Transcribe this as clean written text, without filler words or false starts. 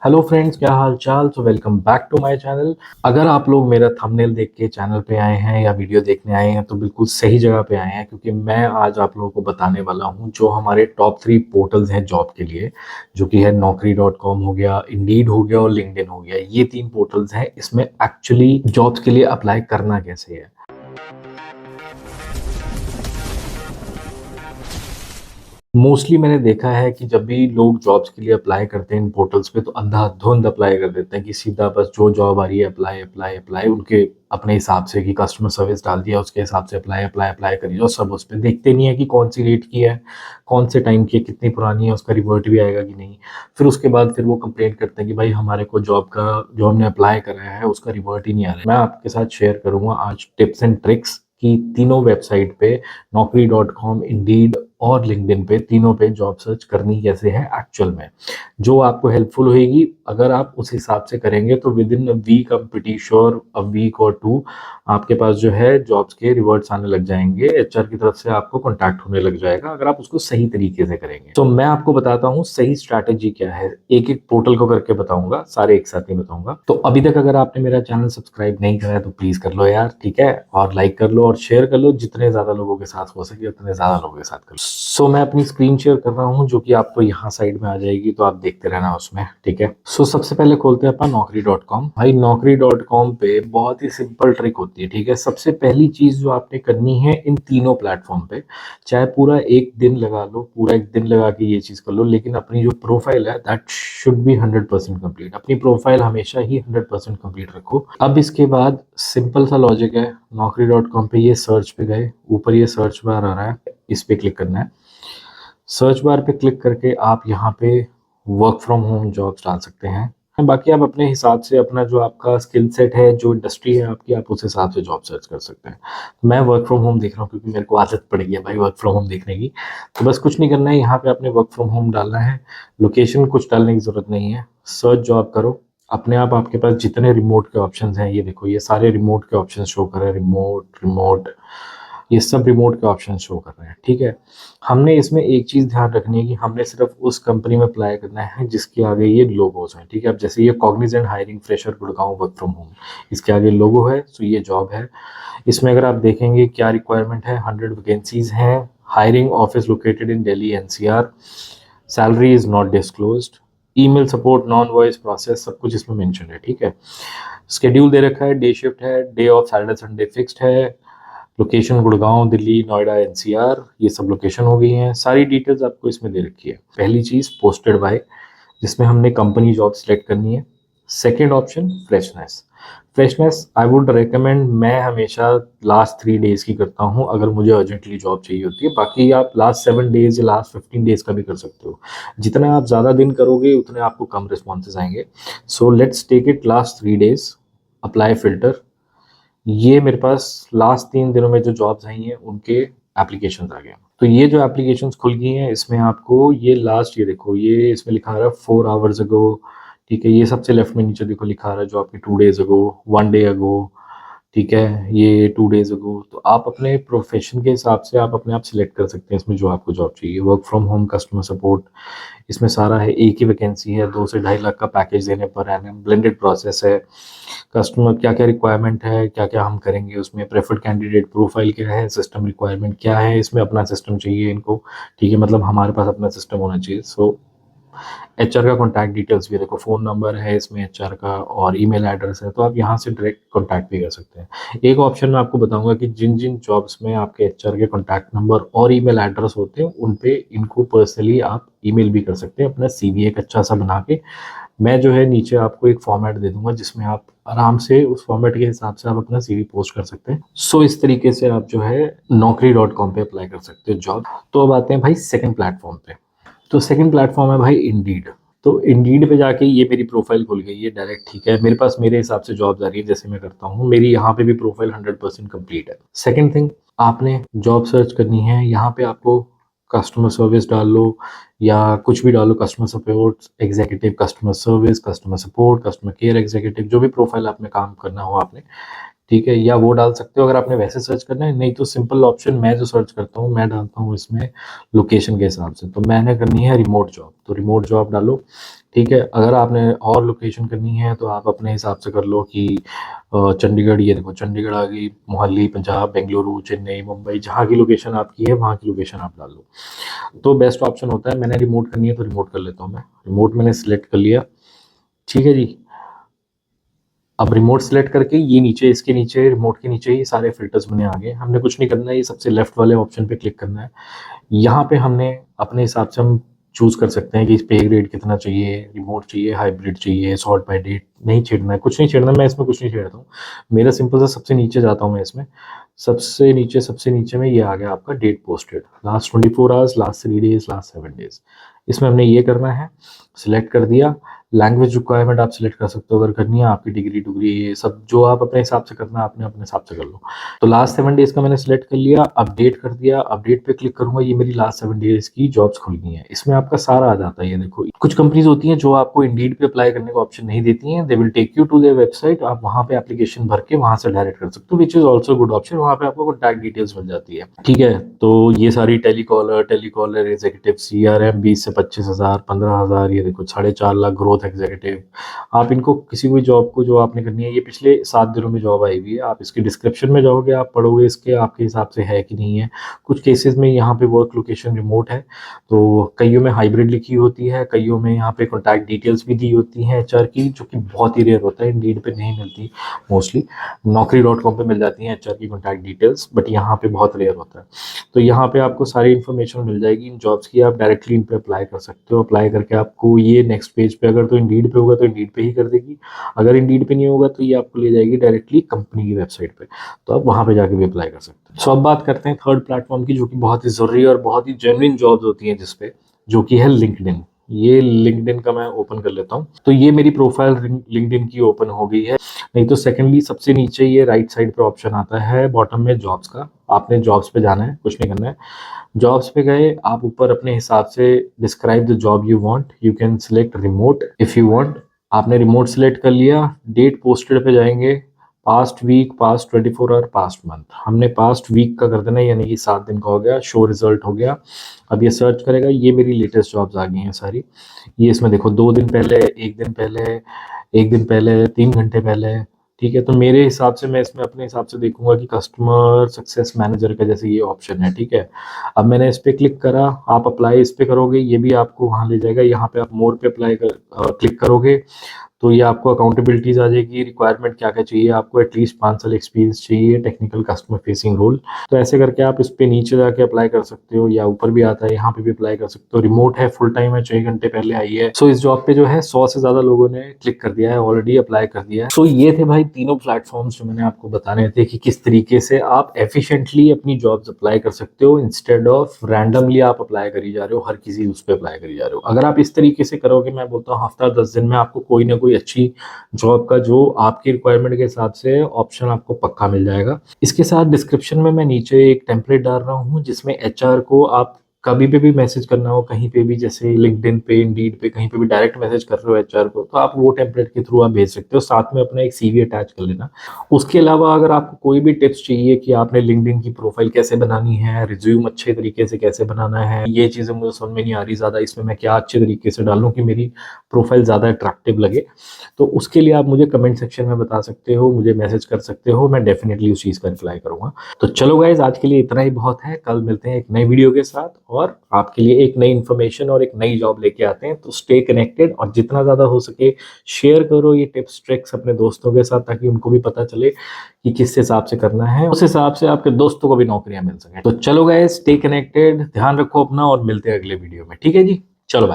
Hello friends, क्या हाल चाल। तो welcome back to my channel. अगर आप लोग मेरा थंबनेल देख के चैनल पे आए हैं या वीडियो देखने आए हैं तो बिल्कुल सही जगह पे आए हैं, क्योंकि मैं आज आप लोगों को बताने वाला हूं जो हमारे टॉप 3 पोर्टल्स हैं जॉब के लिए, जो कि है naukri.com हो गया, इंडीड हो गया और लिंक्डइन हो गया। ये 3 पोर्टल्स हैं। इसमें एक्चुअली जॉब्स के लिए अप्लाई करना कैसे है। मोस्टली मैंने देखा है कि जब भी लोग जॉब्स के लिए अप्लाई करते हैं इन पोर्टल्स पे तो अंधाधुंध अप्लाई कर देते हैं कि सीधा बस जो जॉब आ रही है अप्लाई अप्लाई अप्लाई, उनके अपने हिसाब से कि कस्टमर सर्विस डाल दिया उसके हिसाब से अप्लाई अप्लाई अप्लाई करिए और सब उस पर देखते नहीं है कि कौन सी रेट की है, कौन से टाइम की है, कितनी पुरानी है, उसका रिवर्ट भी आएगा कि नहीं। फिर उसके बाद फिर वो कंप्लेंट करते हैं कि भाई हमारे को जॉब का जो हमने अप्लाई करा है उसका रिवर्ट ही नहीं आ रहा है। मैं आपके साथ शेयर करूंगा आज टिप्स एंड ट्रिक्स कि तीनों वेबसाइट पे naukri.com, इंडीड और लिंक्डइन पे तीनों पे जॉब सर्च करनी कैसे है एक्चुअल में, जो आपको हेल्पफुल होएगी। अगर आप उस हिसाब से करेंगे तो within a week, I am pretty sure a week और 2 आपके पास जो है जॉब्स के रिवर्ट्स आने लग जाएंगे, एचआर की तरफ से आपको कॉन्टैक्ट होने लग जाएगा अगर आप उसको सही तरीके से करेंगे। तो मैं आपको बताता हूँ सही स्ट्रैटेजी क्या है, एक एक पोर्टल को करके बताऊंगा, सारे एक साथ नहीं बताऊंगा। तो अभी तक अगर आपने मेरा चैनल सब्सक्राइब नहीं करा है तो प्लीज कर लो यार, ठीक है, और लाइक कर लो और शेयर कर लो, जितने ज्यादा लोगों के साथ हो सके उतने ज्यादा लोगों के साथ कर लो। सो मैं अपनी स्क्रीन शेयर कर रहा हूँ जो कि आपको यहाँ साइड में आ जाएगी, तो आप देखते रहना उसमें, ठीक है। सो सबसे पहले खोलते हैं अपन naukri.com। भाई naukri.com पे बहुत ही सिंपल ट्रिक होती है, ठीक है। सबसे पहली चीज जो आपने करनी है इन तीनों प्लेटफॉर्म पे, चाहे पूरा एक दिन लगा लो, पूरा एक दिन लगा के ये चीज कर लो, लेकिन अपनी जो प्रोफाइल है दैट शुड बी 100% कंप्लीट। अपनी प्रोफाइल हमेशा ही 100% कंप्लीट रखो। अब इसके बाद सिंपल सा लॉजिक है, naukri.com पे ये सर्च पे गए, ऊपर ये सर्च बार आ रहा है, इस पे क्लिक करना है। सर्च बार पे क्लिक करके आप यहाँ पे वर्क फ्रॉम होम जॉब्स डाल सकते हैं। बाकी आप अपने हिसाब से अपना जो आपका स्किल सेट है, जो इंडस्ट्री है आपकी, आप उस हिसाब से जॉब सर्च कर सकते हैं। मैं वर्क फ्रॉम होम देख रहा हूँ क्योंकि मेरे को आदत पड़ गई है भाई वर्क फ्रॉम होम देखने की। तो बस कुछ नहीं करना है, यहाँ पे आपने वर्क फ्रॉम होम डालना है। लोकेशन कुछ डालने की जरूरत नहीं है, सर्च जॉब करो। अपने आप आपके पास जितने रिमोट के ऑप्शंस हैं, ये देखो, ये सारे रिमोट के ऑप्शन शो कर रहे हैं, रिमोट रिमोट, ये सब रिमोट के ऑप्शन शो कर रहे हैं, ठीक है। हमने इसमें एक चीज ध्यान रखनी है कि हमने सिर्फ उस कंपनी में अप्लाई करना है जिसके आगे ये लोगोज हैं, ठीक है। अब जैसे ये Cognizant hiring fresher Gurgaon work from home, इसके आगे लोगो है, तो ये जॉब है। इसमें अगर आप देखेंगे क्या रिक्वायरमेंट है, 100 वैकेंसीज हैं। Hiring office located in Delhi NCR, salary is not disclosed, email support, non voice process, सब कुछ इसमें मेंशन है, ठीक है। स्केड्यूल दे रखा है, डे शिफ्ट है, day of Saturday Sunday fixed है। लोकेशन गुड़गांव, दिल्ली, नोएडा, एनसीआर, ये सब लोकेशन हो गई हैं। सारी डिटेल्स आपको इसमें दे रखी है। पहली चीज पोस्टेड बाय, जिसमें हमने कंपनी जॉब सिलेक्ट करनी है। Second option freshness. Freshness I would recommend, मैं हमेशा लास्ट 3 डेज की करता हूँ अगर मुझे अर्जेंटली जॉब चाहिए होती है। बाकी आप लास्ट 7 डेज या लास्ट 15 डेज का भी कर सकते हो। जितना आप ज़्यादा दिन करोगे उतने आपको कम रिस्पॉन्सेज आएंगे। So let's take it last 3 days. Apply filter, ये मेरे पास लास्ट 3 दिनों में जो जॉब्स आई हैं उनके एप्लीकेशन आ गए। तो ये जो एप्लीकेशन खुल गई हैं इसमें आपको ये लास्ट, ये देखो, ये इसमें लिखा रहा है 4 आवर्स अगो, ठीक है। ये सबसे लेफ्ट में नीचे देखो लिखा रहा है जो आपके 2 डेज अगो, 1 डे अगो, ठीक है, ये 2 डेज अगो। तो आप अपने प्रोफेशन के हिसाब से आप अपने आप सिलेक्ट कर सकते हैं इसमें जो आपको जॉब चाहिए। Work from home, customer support, इसमें सारा है। एक ही वैकेंसी है, 2 से 2.5 लाख का पैकेज देने पर एनम, ब्लेंडेड प्रोसेस है। कस्टमर क्या क्या रिक्वायरमेंट है, क्या क्या हम करेंगे उसमें, प्रेफर्ड कैंडिडेट प्रोफाइल क्या है, सिस्टम रिक्वायरमेंट क्या है, इसमें अपना सिस्टम चाहिए इनको, ठीक है, मतलब हमारे पास अपना सिस्टम होना चाहिए। सो एचआर का कॉन्टैक्ट डिटेल्स भी देखो, फ़ोन नंबर है इसमें एचआर का और ईमेल एड्रेस है, तो आप यहाँ से डायरेक्ट कॉन्टैक्ट भी कर सकते हैं। एक ऑप्शन मैं आपको बताऊंगा कि जिन जिन जॉब्स में आपके एचआर के कॉन्टैक्ट नंबर और ईमेल एड्रेस होते हैं उन पे इनको पर्सनली आप ईमेल भी कर सकते हैं, अपना सीवी एक अच्छा सा बना के। मैं जो है नीचे आपको एक फॉर्मेट दे दूंगा जिसमें आप आराम से उस फॉर्मेट के हिसाब से आप अपना सीवी पोस्ट कर सकते हैं। सो इस तरीके से आप जो है naukri.com पे अप्लाई कर सकते हो जॉब। तो अब आते हैं भाई सेकंड प्लेटफॉर्म पे। तो सेकंड प्लेटफॉर्म है भाई इंडीड। तो इंडीड पे जाके ये मेरी प्रोफाइल खुल गई है डायरेक्ट, ठीक है। मेरे पास मेरे हिसाब से जॉब आ रही है जैसे मैं करता हूँ, मेरी यहाँ पे भी प्रोफाइल 100% कंप्लीट है। सेकंड थिंग, आपने जॉब सर्च करनी है, यहाँ पे आपको कस्टमर सर्विस डाल लो या कुछ भी डालो, customer support executive, customer service, customer support, customer care executive, जो भी प्रोफाइल आपने काम करना हो आपने, ठीक है, या वो डाल सकते हो अगर आपने वैसे सर्च करना है। नहीं तो सिंपल ऑप्शन मैं जो सर्च करता हूँ मैं डालता हूँ इसमें लोकेशन के हिसाब से। तो मैंने करनी है रिमोट जॉब, तो रिमोट जॉब डालो। ठीक है। अगर आपने और लोकेशन करनी है तो आप अपने हिसाब से कर लो कि चंडीगढ़, ये देखो चंडीगढ़ आ गई, मोहाली पंजाब, बेंगलुरु, चेन्नई, मुंबई, जहाँ की लोकेशन आपकी है वहाँ की लोकेशन आप डाल लो। तो बेस्ट ऑप्शन होता है। मैंने रिमोट करनी है तो रिमोट कर लेता हूँ मैं। रिमोट मैंने सिलेक्ट कर लिया, ठीक है जी। अब रिमोट सेलेक्ट करके ये नीचे, इसके नीचे, रिमोट के नीचे ही सारे फिल्टर्स बने आ गए। हमने कुछ नहीं करना है, ये सबसे लेफ्ट वाले ऑप्शन पे क्लिक करना है। यहाँ पे हमने अपने हिसाब से हम चूज कर सकते हैं कि इस पे ग्रेड कितना चाहिए, रिमोट चाहिए, हाइब्रिड चाहिए, सॉर्ट बाय डेट। नहीं छेड़ना है, कुछ नहीं छेड़ना, मैं इसमें कुछ नहीं छेड़ता हूँ। मेरा सिंपल सा सबसे नीचे जाता हूँ मैं इसमें। सबसे नीचे में ये आ गया आपका date posted, last 24 hours, last 3 days, last 7 days. इसमें हमने ये करना है, सिलेक्ट कर दिया। लैंग्वेज रिक्वायरमेंट आप सिलेक्ट कर सकते हो अगर करनी है, आपकी डिग्री डुग्री ये सब जो आप अपने हिसाब से करना है, आपने अपने हिसाब से कर लो। तो लास्ट 7 डेज का मैंने सिलेक्ट कर लिया, अपडेट कर दिया। अपडेट पे क्लिक करूंगा, ये मेरी लास्ट 7 डेज की जॉब्स खुल गई हैं। इसमें आपका सारा आ जाता है। ये देखो, कुछ कंपनीज होती हैं जो आपको इंडीड पे अप्लाई करने का ऑप्शन नहीं देती हैं। They will take you to their website, आप वहां पे एप्लीकेशन भर के वहां से डायरेक्ट कर सकते हो, which is also good option. वहां पे आपको कॉन्टैक्ट डिटेल्स मिल जाती है, ठीक है। तो ये सारी टेलीकॉलर एग्जीक्यूटिव, CRM 20 से 25,000, 15,000, ये देखो 4.5 लाख ग्रोथ एग्जीक्यूटिव। आप इनको किसी भी जॉब को जो आपने करनी है, ये पिछले 7 दिनों में जॉब आई हुई है, आप इसके डिस्क्रिप्शन में जाओगे, आप पढ़ोगे इसके, आपके हिसाब से है कि नहीं है। कुछ केसेस में यहाँ पे वर्क लोकेशन रिमोट है, तो कईयों में हाइब्रिड लिखी होती है, कईयों में यहाँ पे कॉन्टैक्ट डिटेल्स भी दी होती हैं HR की, जो कि बहुत ही रेयर होता है, इंडीड पे नहीं मिलती मोस्टली। Naukri.com पे मिल जाती हैं HR की कॉन्टैक्ट डिटेल्स, बट यहाँ पे बहुत रेयर होता है। तो यहाँ पे आपको सारी इन्फॉर्मेशन मिल जाएगी इन जॉब्स की, आप डायरेक्टली इन पे अप्लाई कर सकते हो। अप्लाई करके आपको ये नेक्स्ट पेज पे, अगर तो इंडीड पे होगा तो इंडीड पे ही कर देगी, अगर इंडीड पे नहीं होगा तो ये आपको ले जाएगी डायरेक्टली कंपनी की वेबसाइट पे, तो आप वहां पे जाके भी अप्लाई कर सकते हैं। सो अब बात करते हैं थर्ड प्लेटफॉर्म की, जो कि बहुत ही जरूरी और बहुत ही जेन्युइन जॉब्स होती हैं जिसपे, जो कि है लिंक्डइन। ये लिंक्डइन का मैं ओपन कर लेता हूँ। तो ये मेरी प्रोफाइल लिंक्डइन की ओपन हो गई है। नहीं तो सेकंडली सबसे नीचे ये राइट साइड पे ऑप्शन आता है बॉटम में जॉब्स का, आपने जॉब्स पे जाना है, कुछ नहीं करना है। जॉब्स पे गए आप, ऊपर अपने हिसाब से describe the job you want, you can select remote if you want. आपने रिमोट सिलेक्ट कर लिया, डेट पोस्टेड पे जाएंगे, past week, past 24 hour, past month. हमने पास्ट वीक का कर देना, यानी कि 7 दिन का हो गया, शो रिजल्ट हो गया। अब ये सर्च करेगा, ये मेरी लेटेस्ट जॉब्स आ गई हैं सारी। ये इसमें देखो 2 दिन पहले, 1 दिन पहले, 1 दिन पहले, 3 घंटे पहले, ठीक है। तो मेरे हिसाब से मैं इसमें अपने हिसाब से देखूंगा कि कस्टमर सक्सेस मैनेजर का जैसे ये ऑप्शन है, ठीक है। अब मैंने इस पे क्लिक करा, आप अप्लाई इस पे करोगे, ये भी आपको वहां ले जाएगा। यहाँ पे आप मोर पे अप्लाई क्लिक करोगे तो ये आपको अकाउंटेबिलिटीज आ जाएगी, रिक्वायरमेंट क्या क्या चाहिए आपको, एटलीस्ट 5 साल एक्सपीरियंस चाहिए, टेक्निकल कस्टमर फेसिंग रोल। तो ऐसे करके आप इस पे नीचे जाके अप्लाई कर सकते हो, या ऊपर भी आता है, यहाँ पे भी अप्लाई कर सकते हो। रिमोट है, फुल टाइम है, 6 घंटे पहले आई है। सो इस जॉब पे जो है 100 से ज्यादा लोगों ने क्लिक कर दिया है, ऑलरेडी अप्लाई कर दिया है। सो ये थे भाई तीनों प्लेटफॉर्म्स जो मैंने आपको बताने थे कि किस तरीके से आप एफिशिएंटली अपनी जॉब्स अप्लाई कर सकते हो, इंस्टेड ऑफ रैंडमली आप अप्लाई करी जा रहे हो, हर किसी उस पर अप्लाई करी जा रहे हो। अगर आप इस तरीके से करोगे, मैं बोलता हूँ हफ्ता 10 दिन में आपको कोई ना कोई अच्छी जॉब का जो आपकी रिक्वायरमेंट के हिसाब से ऑप्शन आपको पक्का मिल जाएगा। इसके साथ डिस्क्रिप्शन में मैं नीचे एक टेम्पलेट डाल रहा हूँ, जिसमें HR को आप कभी पे भी मैसेज करना हो, कहीं पे भी, जैसे लिंक्डइन पे, इंडीड पे, कहीं पे भी डायरेक्ट मैसेज कर रहे हो HR को, तो आप वो टेम्पलेट के थ्रू आप भेज सकते हो। साथ में अपना एक CV अटैच कर लेना। उसके अलावा अगर आपको कोई भी टिप्स चाहिए कि आपने लिंक्डइन की प्रोफाइल कैसे बनानी है, रिज्यूम अच्छे तरीके से कैसे बनाना है, ये चीज़ें मुझे समझ में नहीं आ रही ज़्यादा, इसमें मैं क्या अच्छे तरीके से डालूँ कि मेरी प्रोफाइल ज़्यादा अट्रैक्टिव लगे, तो उसके लिए आप मुझे कमेंट सेक्शन में बता सकते हो, मुझे मैसेज कर सकते हो, मैं डेफिनेटली उस चीज़ का रिप्लाई करूँगा। तो चलो गाइज, आज के लिए इतना ही बहुत है। कल मिलते हैं एक नई वीडियो के साथ, और आपके लिए एक नई इन्फॉर्मेशन और एक नई जॉब लेके आते हैं। तो स्टे कनेक्टेड, और जितना ज़्यादा हो सके शेयर करो ये टिप्स ट्रिक्स अपने दोस्तों के साथ, ताकि उनको भी पता चले कि किस हिसाब से करना है, उस हिसाब से आपके दोस्तों को भी नौकरियां मिल सके। तो चलो गाइज, स्टे कनेक्टेड, ध्यान रखो अपना, और मिलते हैं अगले वीडियो में, ठीक है जी। चलो बाय।